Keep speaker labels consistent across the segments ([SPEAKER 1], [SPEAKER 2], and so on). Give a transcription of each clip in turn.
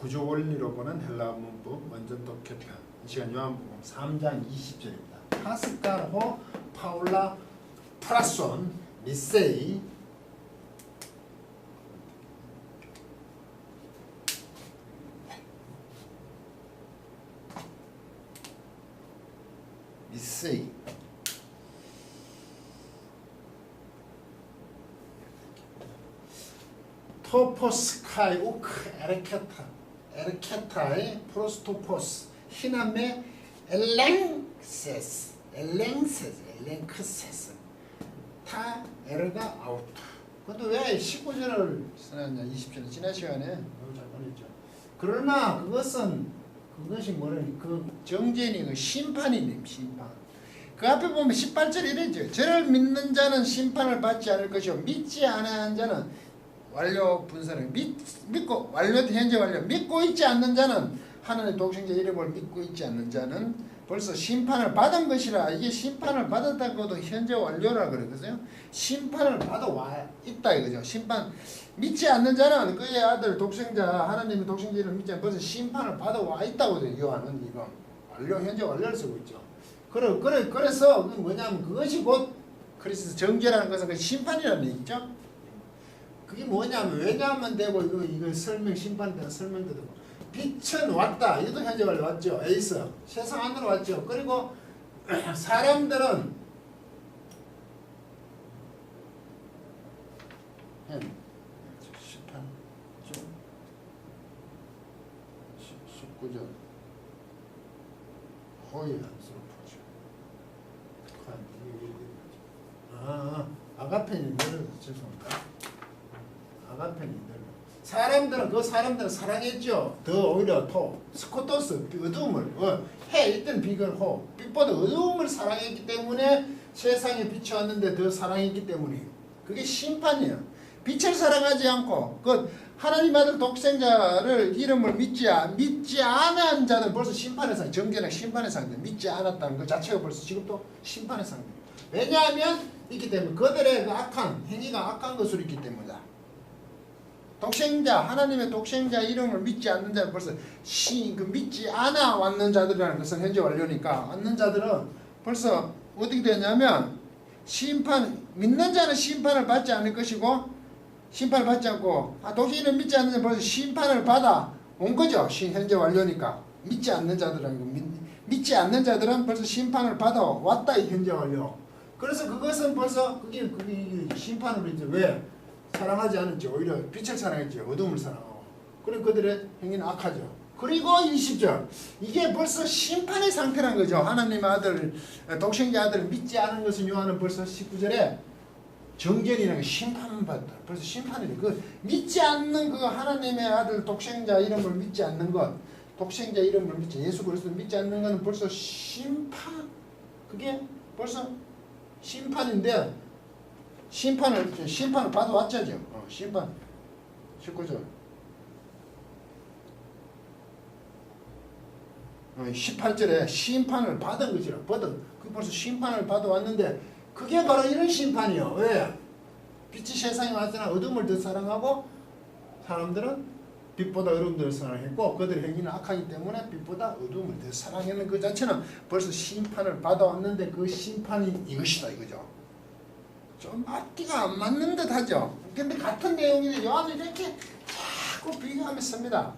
[SPEAKER 1] 구조 원리로 보는 헬라어 문법 원전 독해편. 이 시간 요한복음 3장 20절입니다. 파스칼호 파울라 프라손 미세이 미세이 토포스카이 우크 에르케타의 프로스토포스 희남의 엘랭세스 타 에르가 아우토. 근데 왜 19절을 써놨냐? 20절은 지난 시간에 너무 잘 보냈죠. 그러나 그것이 뭐라니? 그 정죄니 그 심판이네. 심판. 그 앞에 보면 18절 이랬죠. 저를 믿는 자는 심판을 받지 않을 것이요 믿지 않은 자는 완료 분선을 믿고 완료 현재 완료 믿고 있지 않는 자는 하나님의 독생자 이름을 믿고 있지 않는 자는 벌써 심판을 받은 것이라. 이게 심판을 받았다고도 현재 완료라 그러거든요. 심판을 받아와 있다 이거죠. 심판 믿지 않는 자는 그의 아들 독생자 하나님의 독생자 이름을 믿지 않는 벌써 심판을 받아와 있다고 요한은 이거 완료 현재 완료를 쓰고 있죠. 그래서 뭐냐면 그것이 곧 그리스도 정죄라는 것은 그 심판이라는 얘기죠. 그게 뭐냐면 왜냐하면 되고 이거 설명 심판에 대한 설명도 되고 빛은 왔다. 이것도 현재 완료 왔죠. 에이스 세상 안으로 왔죠. 그리고 사람들은 심판 19절 호의한 슬프죠. 아가페니 죄송합니다. 사람들은 사랑했죠. 더 오히려 스코토스 어두움을 해 있던 비건 호 빛보다 어두움을 사랑했기 때문에 세상에 빛이 왔는데 더 사랑했기 때문이에요. 그게 심판이에요. 빛을 사랑하지 않고 그 하나님 아들 독생자를 이름을 믿지 않은 자는 벌써 심판의 상, 정죄나 심판의 상대. 믿지 않았다는 그 자체가 벌써 지금도 심판의 상대. 왜냐하면 있기 때문에 그들의 그 악한 행위가 악한 것으로 있기 때문이다. 독생자 하나님의 독생자 이름을 믿지 않는 자는 벌써 믿지 않아 왔는 자들이라는 것은 현재 완료니까 왔는 자들은 벌써 어떻게 되냐면 믿는 자는 심판을 받지 않을 것이고 심판을 받지 않고 독생자 이름을 믿지 않는 자는 벌써 심판을 받아 온 거죠. 현재 완료니까 믿지 않는 자들은 믿지 않는 자들은 벌써 심판을 받아 왔다 이 현재 완료. 그래서 그것은 벌써 그게 심판으로 이제 왜? 사랑하지 않았죠. 오히려 빛을 사랑했죠. 어둠을 사랑하고. 그리고 그들의 행위는 악하죠. 그리고 20절. 이게 벌써 심판의 상태란 거죠. 하나님의 아들, 독생자 아들을 믿지 않은 것은 요한은 벌써 19절에 정죄이라는 심판을 받다. 벌써 심판이래. 그 믿지 않는 그 하나님의 아들 독생자 이름을 믿지 않는 것, 독생자 이름을 믿지 예수 그리스도를 믿지 않는 것은 벌써 심판. 그게 벌써 심판인데. 심판을 받아왔죠. 심판 19절 18절에 심판을 받은 것이라. 그 벌써 심판을 받아왔는데 그게 바로 이런 심판이요. 왜? 빛이 세상에 왔으나 어둠을 더 사랑하고 사람들은 빛보다 어둠을 사랑했고 그들의 행위는 악하기 때문에 빛보다 어둠을 더 사랑했는 그 자체는 벌써 심판을 받아왔는데 그 심판이 이것이다 이거죠. 좀 앞뒤가 안 맞는 듯 하죠. 근데 같은 내용인데 요한은 이렇게 자꾸 비교하며 씁니다.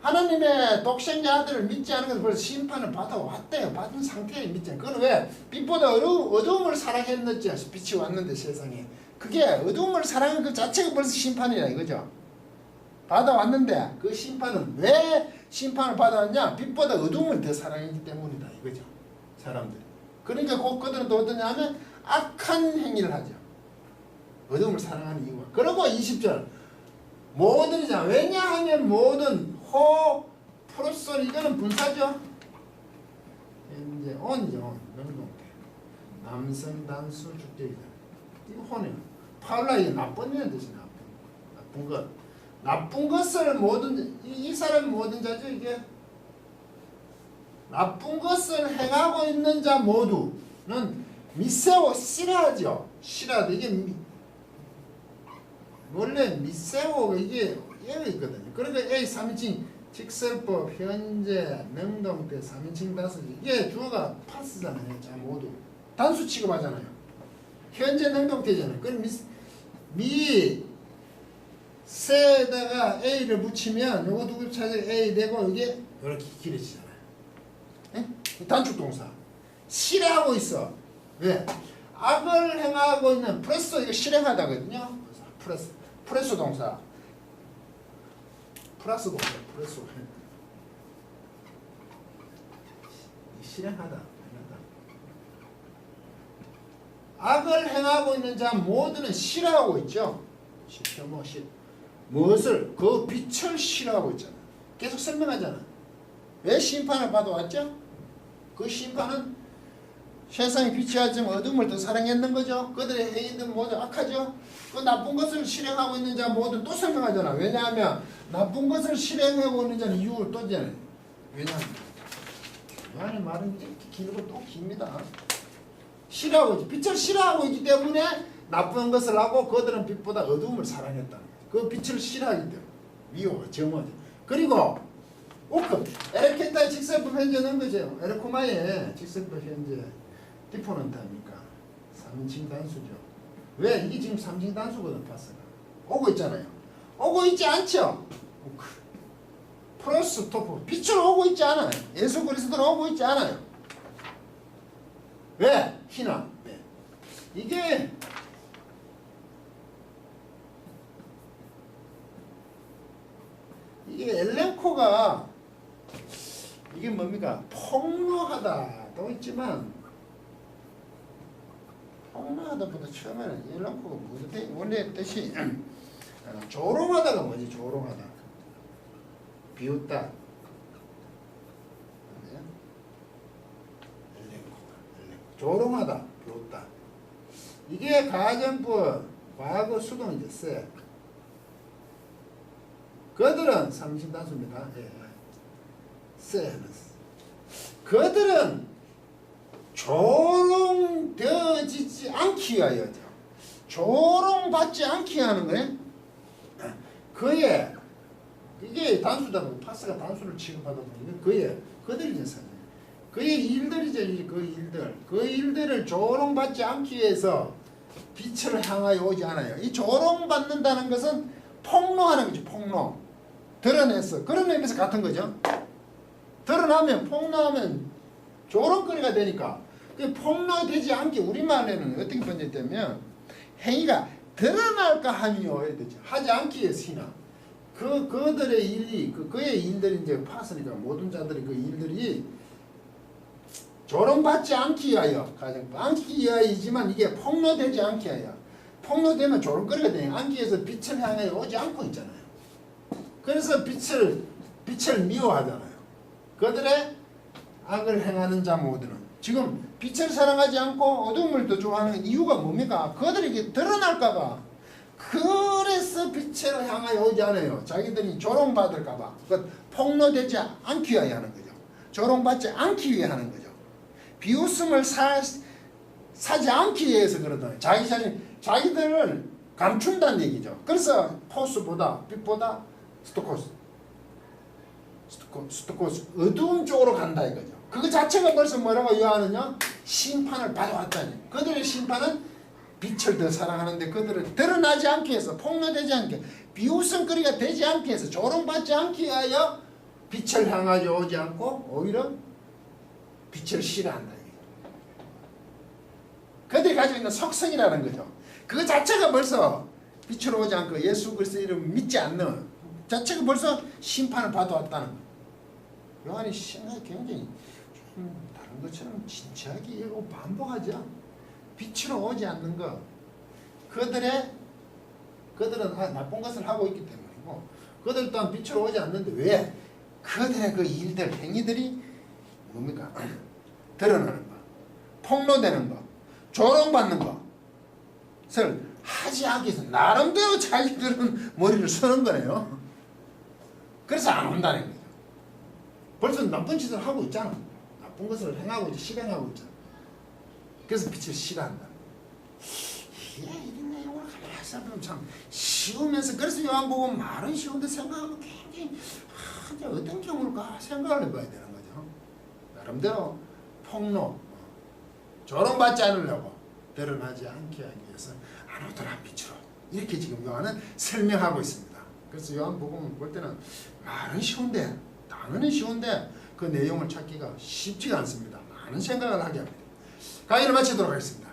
[SPEAKER 1] 하나님의 독생자 아들을 믿지 않은 것은 벌써 심판을 받아왔대요. 받은 상태에 믿지 않아요. 그건 왜? 빛보다 어두움을 사랑했는지 빛이 왔는데 세상에. 그게 어두움을 사랑한 그 자체가 벌써 심판이라 이거죠. 받아왔는데 그 심판은 왜 심판을 받아왔냐? 빛보다 어두움을 더 사랑했기 때문이다 이거죠. 사람들이. 그러니까 그들은 또 어떠냐 하면 악한 행위를 하죠. 어둠을 사랑하는 이유가. 그리고 20절 모든이잖아. 왜냐하면 모든 프로솔 이거는 분사죠. 이제 온이죠. 명동태 남성 단수 주격이잖아. 이거 혼이에요. 파울라 이게 나쁜 이라는 뜻이 나쁜 것. 나쁜 것을 모든 이 사람 모든 자죠. 이게 나쁜 것을 행하고 있는 자 모두는 미세오 싫어하죠. 싫어하죠. 이게 원래 미세오 이게 얘가 있거든요. 그러니까 A 3인칭 직설법 현재 능동태 3인칭 단수지. 이게 주어가 파스잖아요. 자 모두 단수 취급하잖아요. 현재 능동태잖아요. 그럼 세에다가 A를 붙이면 요거 두 개 찾아 A 되고 이게 이렇게 길어지잖아요. 네? 단축동사 실행하고 있어. 왜? 악을 행하고 있는 프레소 이거 실행하다거든요. 프레소 동사 플러스 동사 프레소 실행하다. 악을 행하고 있는 자 모두는 싫어하고 있죠. 무엇을? 그 빛을 싫어하고 있잖아. 계속 설명하잖아. 왜 심판을 받아왔죠? 그 심판은 세상에 빛이 하지만 어둠을 더 사랑했는 거죠. 그들의 행위는 모두 악하죠. 그 나쁜 것을 실행하고 있는 자 모두 또 설명하잖아. 왜냐하면 나쁜 것을 실행하고 있는 자는 이유를 또 있잖아요. 왜냐하면 요한의 말은 이렇게 길고 또 깁니다. 싫어하고 있지. 빛을 싫어하고 있기 때문에 나쁜 것을 하고 그들은 빛보다 어두움을 사랑했다는 거예요. 그 빛을 싫어하기 때문에 미워, 정오죠. 그리고 오크 에레켄타의 직설법 현재 넣은 거죠. 에레코마의 직설법 현재 디포넌트입니까? 3인칭 단수죠. 왜? 이게 지금 3인칭 단수거든. 파스가 오고 있잖아요. 오고 있지 않죠? 오크 플러스 토프 빛을 오고 있지 않아요. 예수 그리스도는 오고 있지 않아요. 왜? 희나. 왜? 이게 엘렌코가 이게 뭡니까? 폭로하다도 있지만 폭로하다보다 처음에는 엘렌코가 무슨 원래 뜻이 조롱하다가 뭐지? 조롱하다. 비웃다. 조롱하다, 비웃다. 이게 가정법 과거 수동이죠. 세. 그들은 삼신단수입니다. 예. 세는 그들은 조롱되어지지 않기 위하여죠. 조롱받지 않기 하는 거네. 그의 이게 단수다 보니 파스가 단수를 취급하다 보니 그들이죠. 사실. 그의 일들이죠. 그 일들을 조롱받지 않기 위해서 빛을 향하여 오지 않아요. 이 조롱받는다는 것은 폭로하는 거죠. 폭로. 드러냈어. 그런 의미에서 같은 거죠. 드러나면 폭로하면 조롱거리가 되니까 폭로되지 않게 우리말에는 어떻게 번역되면 행위가 드러날까 하며 이렇게 되죠. 하지 않기 위해서 희나. 그들의 일이 그의 일들이 이제 파스니까 모든 자들의 그 일들이 조롱받지 않기 위하여 가장 않기 위하여이지만 이게 폭로되지 않기 위하여 폭로되면 조롱거리가 되니 않기 위해서 빛을 향해 오지 않고 있잖아요. 그래서 빛을 미워하잖아요. 그들의 악을 행하는 자 모두는 지금 빛을 사랑하지 않고 어둠을 더 좋아하는 이유가 뭡니까? 그들에게 드러날까봐. 그래서 빛을 향하여 오지 않아요. 자기들이 조롱받을까봐. 폭로되지 않기 위하여 하는 거죠. 조롱받지 않기 위해 하는 거죠. 비웃음을 사지 않기 위해서 그러더니 자기들을 감춘다는 얘기죠. 그래서 포스보다 빛보다 스토코스 어두운 쪽으로 간다 이거죠. 그거 자체가 벌써 뭐라고 요하느냐? 심판을 받아왔다니. 그들의 심판은 빛을 더 사랑하는데 그들은 드러나지 않게 해서 폭로되지 않게 비웃음거리가 되지 않게 해서 조롱받지 않게 위하여 빛을 향하여 오지 않고 오히려 빛을 싫어한다. 그들이 가지고 있는 속성이라는 거죠. 그 자체가 벌써 빛으로 오지 않고 예수 그리스도 이름을 믿지 않는 자체가 벌써 심판을 받아왔다는 거예요. 요한이 생각이 굉장히 좀 다른 것처럼 진지하게 읽고 반복하죠. 빛으로 오지 않는 것. 그들은 나쁜 것을 하고 있기 때문이고 그들 또한 빛으로 오지 않는데 왜? 그들의 그 일들, 행위들이 뭡니까? 드러나는 것, 폭로되는 것, 조롱받는 것을 하지 않기 위해서 나름대로 자기들은 머리를 쓰는 거네요. 그래서 안 온다는 거죠. 벌써 나쁜 짓을 하고 있잖아. 나쁜 것을 행하고 있지, 실행하고 있잖아. 그래서 빛을 싫어한다. 이런 내용을 가만히 생각하면 참 쉬우면서 그래서 요한복음 말은 쉬운데 생각하면 굉장히 이제 어떤 경우일까 생각을 해봐야 되는 거죠. 나름대로 폭로 조롱받지 않으려고 드러나지 않게 하기 위해서 안오더란 빛으로 이렇게 지금 요한은 설명하고 있습니다. 그래서 요한복음을 볼 때는 말은 쉬운데 단어는 쉬운데 그 내용을 찾기가 쉽지가 않습니다. 많은 생각을 하게 합니다. 강의를 마치도록 하겠습니다.